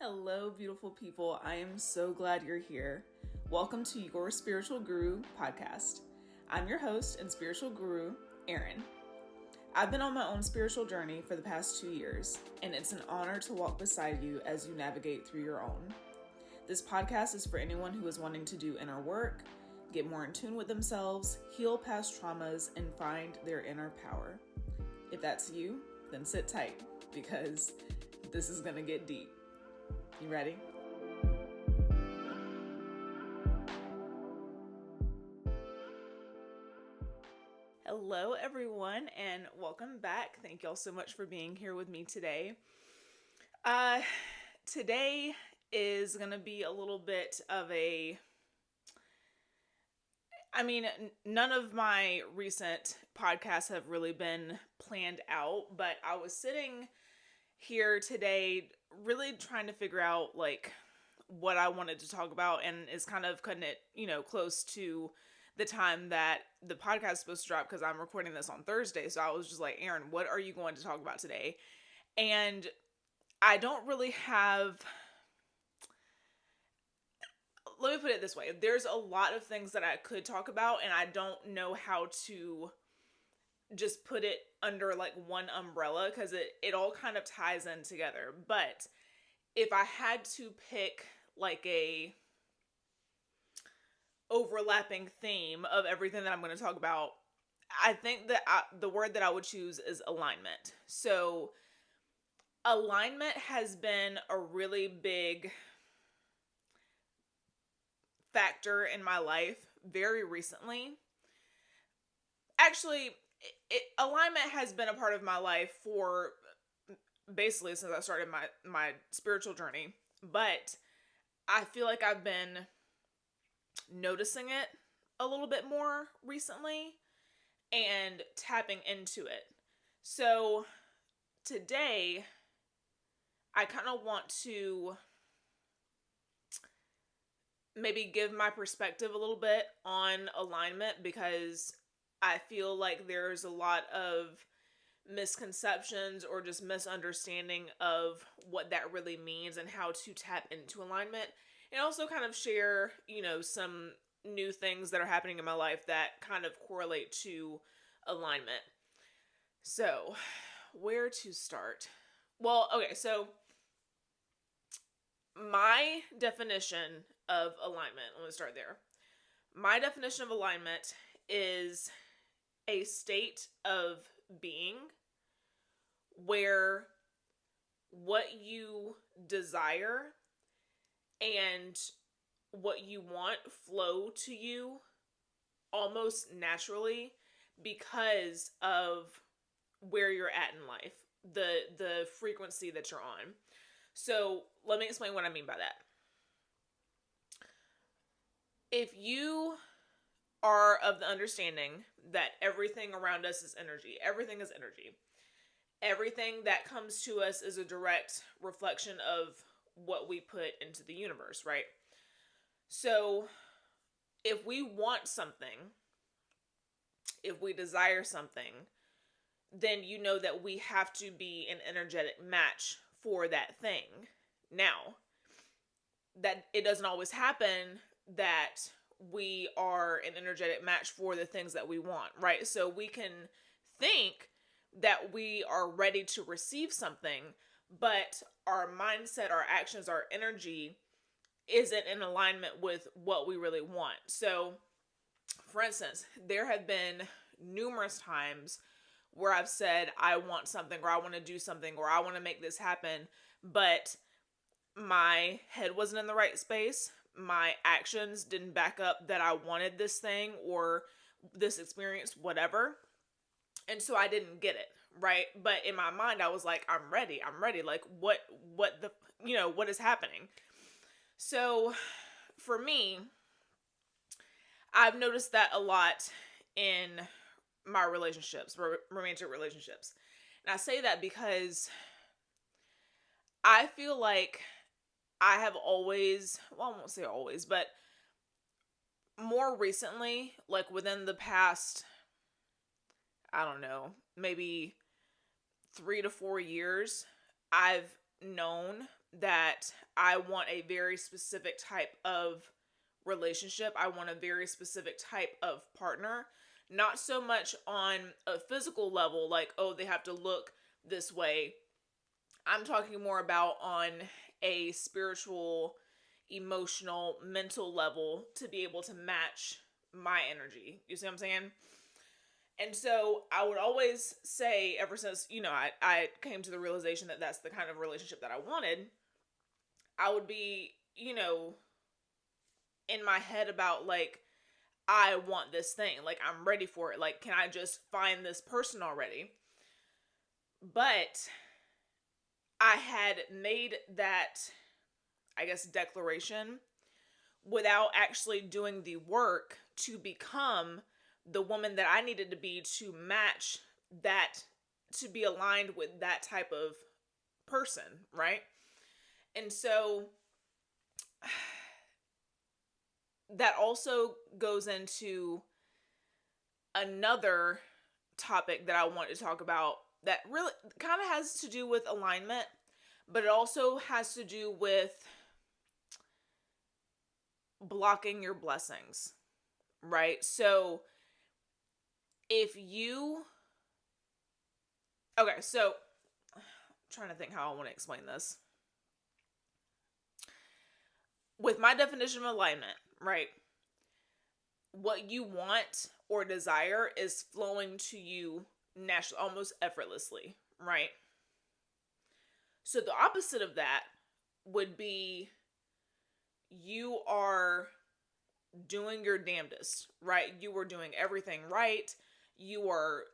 Hello, beautiful people. I am so glad you're here. Welcome to Your Spiritual Guru podcast. I'm your host and spiritual guru, Erin. I've been on my own spiritual journey for the past 2 years, and it's an honor to walk beside you as you navigate through your own. This podcast is for anyone who is wanting to do inner work, get more in tune with themselves, heal past traumas, and find their inner power. If that's you, then sit tight, because this is going to get deep. You ready? Hello, everyone, and welcome back. Thank y'all so much for being here with me today. Today is going to be a little bit of none of my recent podcasts have really been planned out, but I was sitting here today really trying to figure out what I wanted to talk about, and is kind of cutting it, close to the time that the podcast is supposed to drop, because I'm recording this on Thursday. So I was just like, Erin, what are you going to talk about today? And I don't really have, let me put it this way. There's a lot of things that I could talk about, and I don't know how to just put it under one umbrella, because it all kind of ties in together. But if I had to pick a overlapping theme of everything that I'm going to talk about, I think that the word that I would choose is alignment. So alignment has been a really big factor in my life very recently. Actually, alignment has been a part of my life for basically since I started my spiritual journey, but I feel like I've been noticing it a little bit more recently and tapping into it. So today, I kind of want to maybe give my perspective a little bit on alignment, because I feel like there's a lot of misconceptions or just misunderstanding of what that really means and how to tap into alignment, and also kind of share, some new things that are happening in my life that kind of correlate to alignment. So, where to start? Well, okay, so my definition of alignment, let me start there. My definition of alignment is a state of being where what you desire and what you want flow to you almost naturally because of where you're at in life, the frequency that you're on. So let me explain what I mean by that. If you are of the understanding that everything around us is energy, everything is energy. Everything that comes to us is a direct reflection of what we put into the universe, right? So if we want something, if we desire something, then you know that we have to be an energetic match for that thing. Now, that it doesn't always happen that we are an energetic match for the things that we want, right? So we can think that we are ready to receive something, but our mindset, our actions, our energy isn't in alignment with what we really want. So, for instance, there have been numerous times where I've said, I want something, or I want to do something, or I want to make this happen, but my head wasn't in the right space. My actions didn't back up that I wanted this thing or this experience, whatever. And so I didn't get it, right? But in my mind, I was like, I'm ready. Like, what is happening? So for me, I've noticed that a lot in my relationships, romantic relationships. And I say that because I feel like I have always, well, I won't say always, but more recently, within the past, I don't know, maybe 3 to 4 years, I've known that I want a very specific type of relationship. I want a very specific type of partner. Not so much on a physical level, like, oh, they have to look this way. I'm talking more about on a spiritual, emotional, mental level to be able to match my energy. You see what I'm saying? And so I would always say, ever since, I came to the realization that that's the kind of relationship that I wanted, I would be, in my head about, like, I want this thing. Like, I'm ready for it. Like, can I just find this person already? But I had made that, I guess, declaration without actually doing the work to become the woman that I needed to be to match that, to be aligned with that type of person, right? And so that also goes into another topic that I want to talk about that really kind of has to do with alignment, but it also has to do with blocking your blessings, right? So if you, okay, so I'm trying to think how I want to explain this. With my definition of alignment, right? What you want or desire is flowing to you naturally, almost effortlessly, right? So the opposite of that would be you are doing your damnedest, right? You are doing everything right. You are,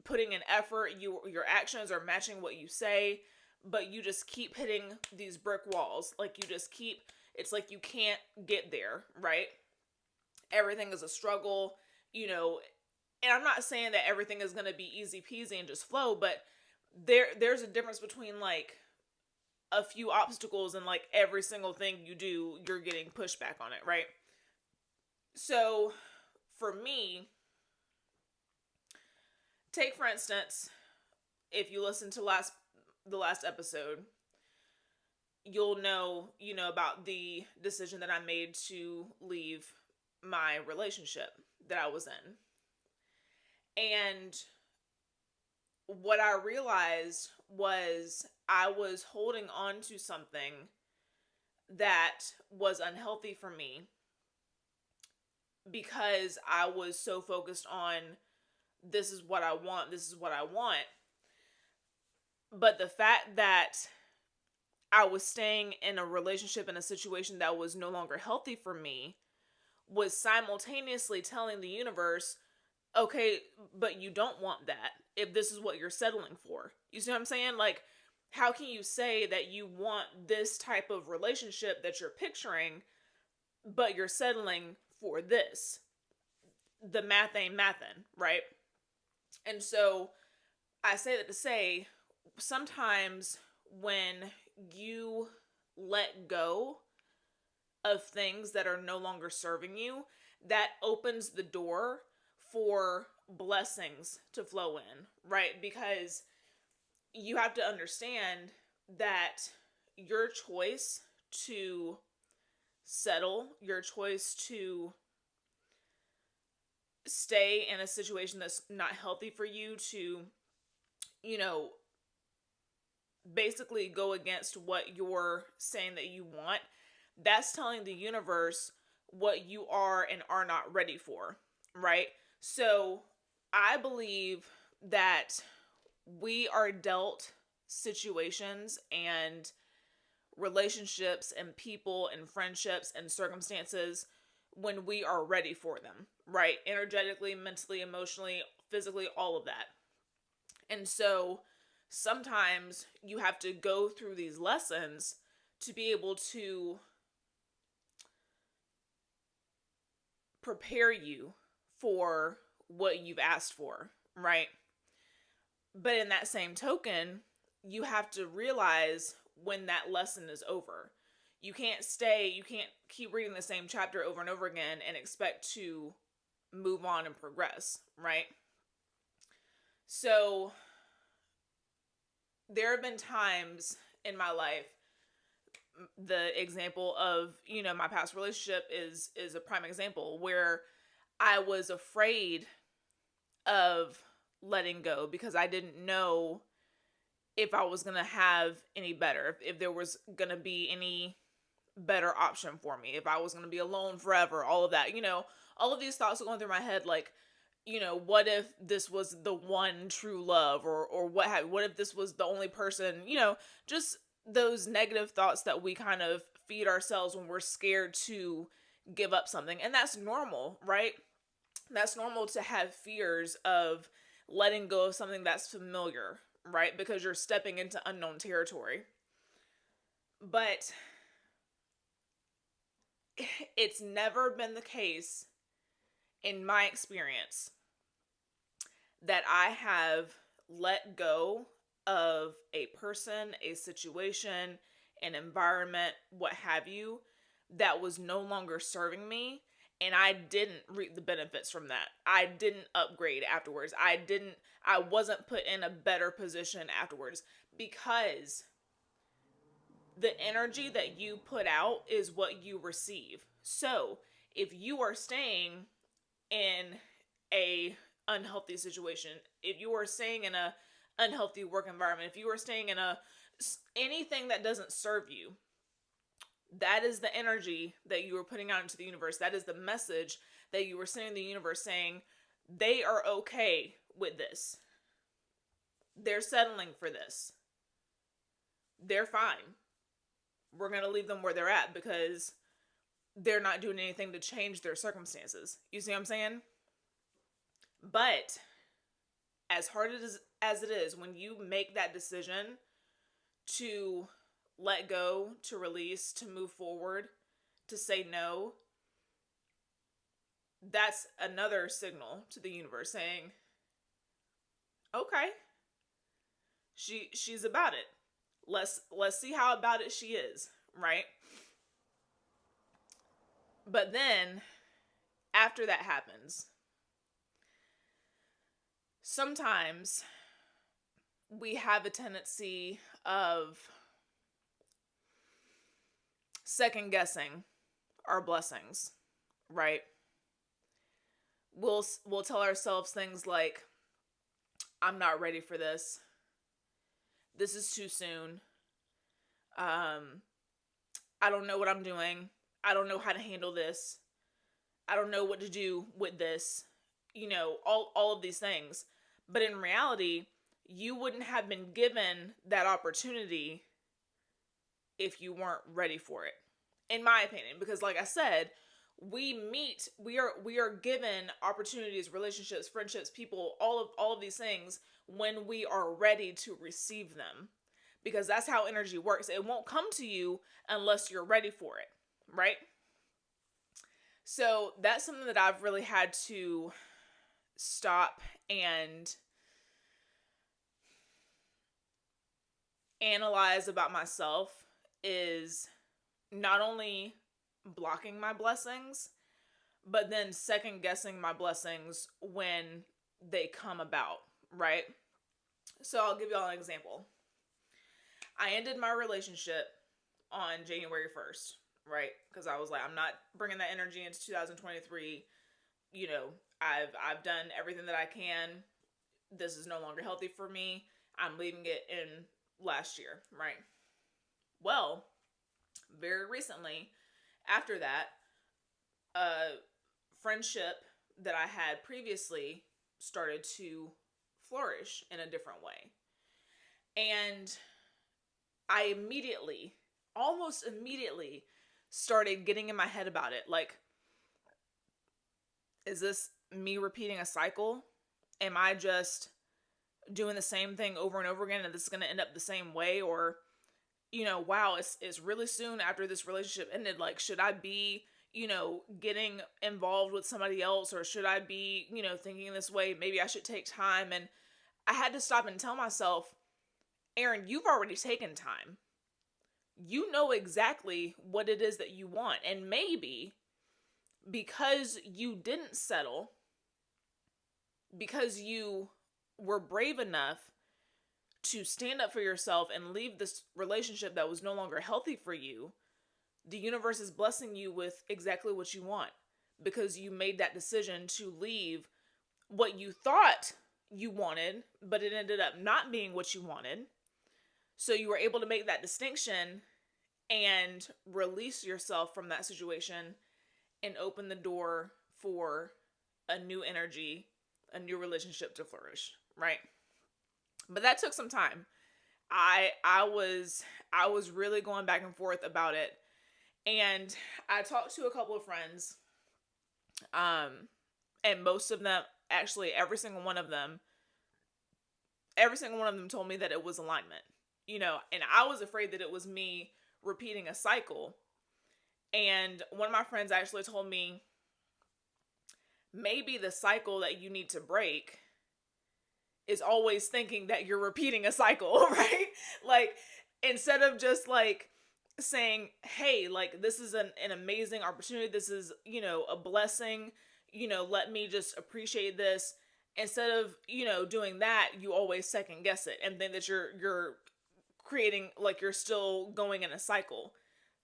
putting in effort. Your actions are matching what you say, but you just keep hitting these brick walls. Like, it's like you can't get there, right? Everything is a struggle, and I'm not saying that everything is going to be easy peasy and just flow, but there's a difference between, like, a few obstacles and, like, every single thing you do, you're getting pushback on it, right? So for me, take for instance, if you listen to the last episode, you'll know, about the decision that I made to leave my relationship that I was in. And what I realized was I was holding on to something that was unhealthy for me because I was so focused on this is what I want, this is what I want. But the fact that I was staying in a relationship, in a situation that was no longer healthy for me, was simultaneously telling the universe, okay, but you don't want that if this is what you're settling for. You see what I'm saying? Like, how can you say that you want this type of relationship that you're picturing, but you're settling for this? The math ain't mathin', right? And so I say that to say, sometimes when you let go of things that are no longer serving you, that opens the door for blessings to flow in, right? Because you have to understand that your choice to settle, your choice to stay in a situation that's not healthy for you, to, basically go against what you're saying that you want, that's telling the universe what you are and are not ready for, right? So I believe that we are dealt situations and relationships and people and friendships and circumstances when we are ready for them, right? Energetically, mentally, emotionally, physically, all of that. And so sometimes you have to go through these lessons to be able to prepare you for what you've asked for, right? But in that same token, you have to realize when that lesson is over. You can't keep reading the same chapter over and over again and expect to move on and progress, right? So there have been times in my life, the example of, my past relationship is a prime example where I was afraid of letting go because I didn't know if I was going to have any better, if there was going to be any better option for me, if I was going to be alone forever, all of that, all of these thoughts are going through my head, like, what if this was the one true love, or what if this was the only person, just those negative thoughts that we kind of feed ourselves when we're scared to give up something. And that's normal, right? That's normal to have fears of letting go of something that's familiar, right? Because you're stepping into unknown territory. But it's never been the case in my experience that I have let go of a person, a situation, an environment, what have you, that was no longer serving me, and I didn't reap the benefits from that. I didn't upgrade afterwards. I wasn't put in a better position afterwards, because the energy that you put out is what you receive. So if you are staying in a unhealthy situation, if you are staying in a unhealthy work environment, if you are staying in anything that doesn't serve you, that is the energy that you are putting out into the universe. That is the message that you were sending the universe, saying they are okay with this. They're settling for this. They're fine. We're going to leave them where they're at because they're not doing anything to change their circumstances. You see what I'm saying? But as hard as it is, when you make that decision to let go, to release, to move forward, to say no, that's another signal to the universe saying, okay, she's about it. Let's see how about it she is, right? But then after that happens, sometimes we have a tendency of second guessing our blessings, right? We'll tell ourselves things like, I'm not ready for this. This is too soon. I don't know what I'm doing. I don't know how to handle this. I don't know what to do with this. All of these things. But in reality, you wouldn't have been given that opportunity if you weren't ready for it, in my opinion. Because like I said, we are given opportunities, relationships, friendships, people, all of these things when we are ready to receive them. Because that's how energy works. It won't come to you unless you're ready for it, right? So that's something that I've really had to stop and analyze about myself, is not only blocking my blessings, but then second guessing my blessings when they come about, right? So I'll give y'all an example. I ended my relationship on January 1st, right? Because I was like, I'm not bringing that energy into 2023. I've done everything that I can. This is no longer healthy for me. I'm leaving it in last year, right? Well, very recently, after that, a friendship that I had previously started to flourish in a different way. And I almost immediately started getting in my head about it. Like, is this me repeating a cycle? Am I just doing the same thing over and over again and this is going to end up the same way? Or, wow, it's really soon after this relationship ended. Like, should I be, getting involved with somebody else? Or should I be, thinking this way? Maybe I should take time. And I had to stop and tell myself, Erin, you've already taken time. You know exactly what it is that you want. And maybe because you didn't settle, because you were brave enough to stand up for yourself and leave this relationship that was no longer healthy for you, the universe is blessing you with exactly what you want, because you made that decision to leave what you thought you wanted, but it ended up not being what you wanted. So you were able to make that distinction and release yourself from that situation and open the door for a new energy, a new relationship to flourish, right? But that took some time. I was really going back and forth about it. And I talked to a couple of friends, and most of them, actually every single one of them told me that it was alignment. And I was afraid that it was me repeating a cycle. And one of my friends actually told me, maybe the cycle that you need to break is always thinking that you're repeating a cycle, right? Like, instead of just like saying, hey, like, this is an amazing opportunity. This is, a blessing. Let me just appreciate this. Instead of, doing that, you always second guess it and think that you're creating, like, you're still going in a cycle.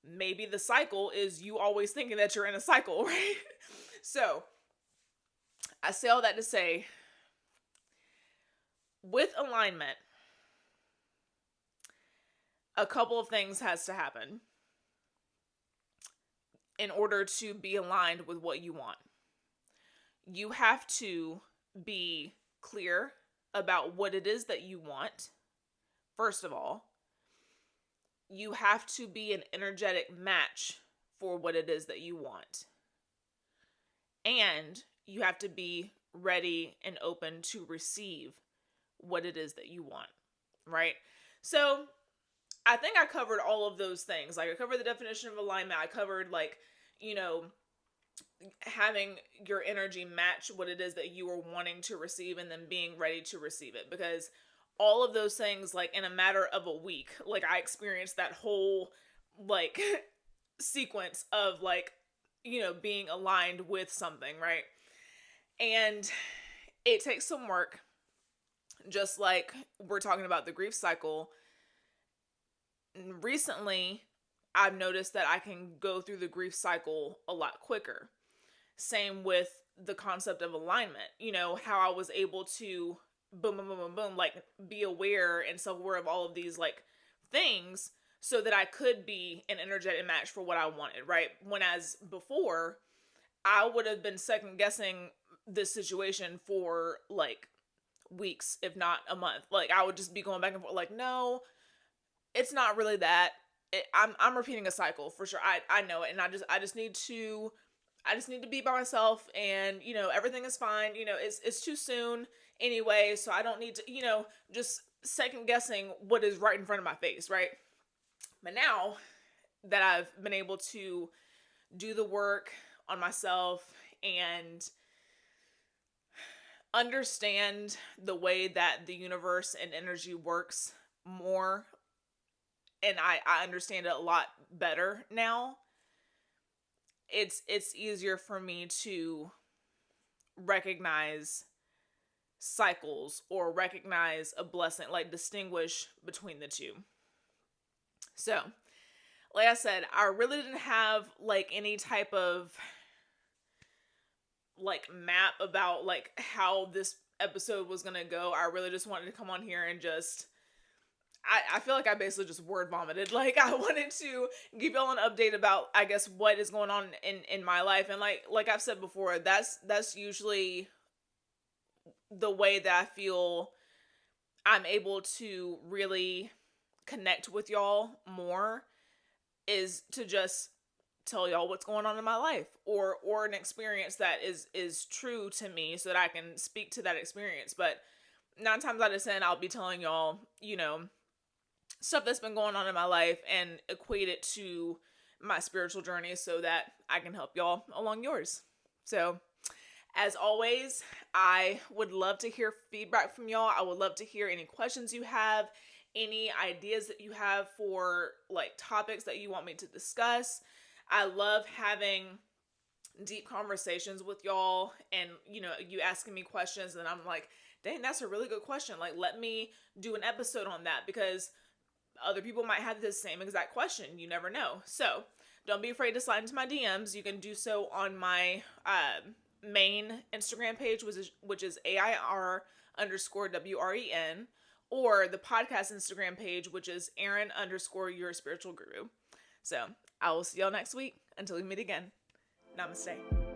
Maybe the cycle is you always thinking that you're in a cycle, right? So I say all that to say, with alignment, a couple of things has to happen in order to be aligned with what you want. You have to be clear about what it is that you want. First of all, you have to be an energetic match for what it is that you want. And you have to be ready and open to receive what it is that you want, right? So I think I covered all of those things. Like, I covered the definition of alignment. I covered, like, having your energy match what it is that you are wanting to receive, and then being ready to receive it. Because all of those things, like, in a matter of a week, like, I experienced that whole, like, sequence of, like, being aligned with something, right? And it takes some work. Just like we're talking about the grief cycle. Recently, I've noticed that I can go through the grief cycle a lot quicker. Same with the concept of alignment. How I was able to boom, boom, boom, boom, boom, like, be aware and self-aware of all of these, like, things, so that I could be an energetic match for what I wanted, right? When, as before, I would have been second guessing this situation for, like, weeks, if not a month. Like, I would just be going back and forth, like, no, it's not really that. I'm repeating a cycle for sure. I know it, and I just need to be by myself, and everything is fine. It's too soon anyway, so I don't need to just second guessing what is right in front of my face, right? But now that I've been able to do the work on myself and understand the way that the universe and energy works more, and I understand it a lot better now, it's easier for me to recognize cycles or recognize a blessing, like, distinguish between the two. So, like I said, I really didn't have, like, any type of, like, map about, like, how this episode was gonna go. I really just wanted to come on here and just, I feel like I basically just word vomited. Like, I wanted to give y'all an update about, I guess, what is going on in my life. And like I've said before, that's usually the way that I feel I'm able to really connect with y'all more, is to just tell y'all what's going on in my life, or an experience that is true to me, so that I can speak to that experience. But 9 times out of 10, I'll be telling y'all, stuff that's been going on in my life, and equate it to my spiritual journey, so that I can help y'all along yours. So, as always, I would love to hear feedback from y'all. I would love to hear any questions you have, any ideas that you have for, like, topics that you want me to discuss. I love having deep conversations with y'all, and you asking me questions, and I'm like, dang, that's a really good question. Like, let me do an episode on that, because other people might have the same exact question. You never know. So don't be afraid to slide into my DMs. You can do so on my main Instagram page, which is AIR_WREN, or the podcast Instagram page, which is Aaron_your spiritual guru. So I will see y'all next week. Until we meet again. Namaste.